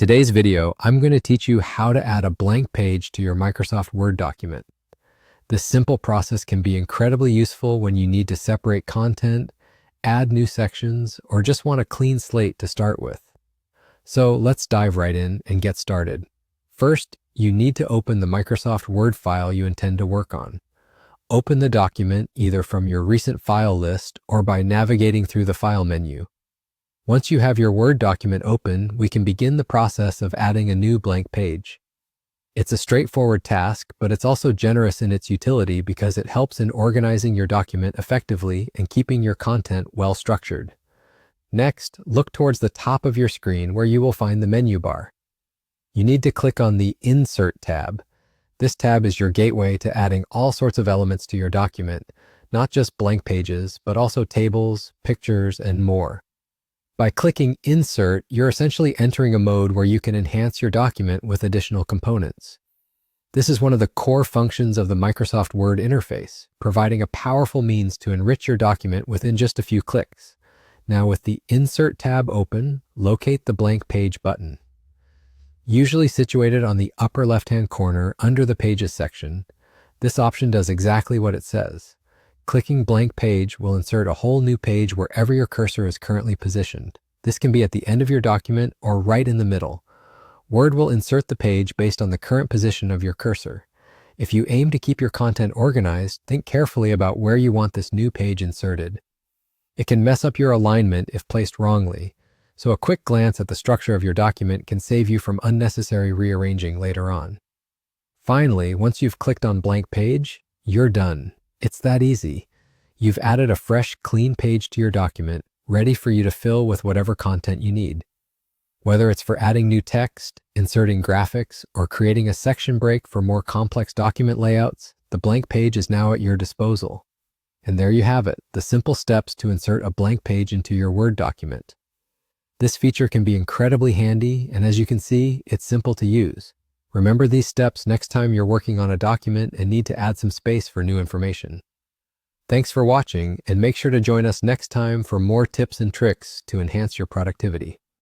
today's video, I'm going to teach you how to add a blank page to your Microsoft Word document. This simple process can be incredibly useful when you need to separate content, add new sections, or just want a clean slate to start with. So let's dive right in and get started. First, you need to open the Microsoft Word file you intend to work on. Open the document either from your recent file list or by navigating through the File menu. Once you have your Word document open, we can begin the process of adding a new blank page. It's a straightforward task, but it's also generous in its utility because it helps in organizing your document effectively and keeping your content well structured. Next, look towards the top of your screen where you will find the menu bar. You need to click on the Insert tab. This tab is your gateway to adding all sorts of elements to your document, not just blank pages, but also tables, pictures, and more. By clicking Insert, you're essentially entering a mode where you can enhance your document with additional components. This is one of the core functions of the Microsoft Word interface, providing a powerful means to enrich your document within just a few clicks. Now, with the Insert tab open, locate the Blank Page button. Usually situated on the upper left-hand corner under the Pages section, this option does exactly what it says. Clicking Blank Page will insert a whole new page wherever your cursor is currently positioned. This can be at the end of your document or right in the middle. Word will insert the page based on the current position of your cursor. If you aim to keep your content organized, think carefully about where you want this new page inserted. It can mess up your alignment if placed wrongly, so a quick glance at the structure of your document can save you from unnecessary rearranging later on. Finally, once you've clicked on Blank Page, you're done. It's that easy. You've added a fresh, clean page to your document, ready for you to fill with whatever content you need. Whether it's for adding new text, inserting graphics, or creating a section break for more complex document layouts, the blank page is now at your disposal. And there you have it, the simple steps to insert a blank page into your Word document. This feature can be incredibly handy, and as you can see, it's simple to use. Remember these steps next time you're working on a document and need to add some space for new information. Thanks for watching, and make sure to join us next time for more tips and tricks to enhance your productivity.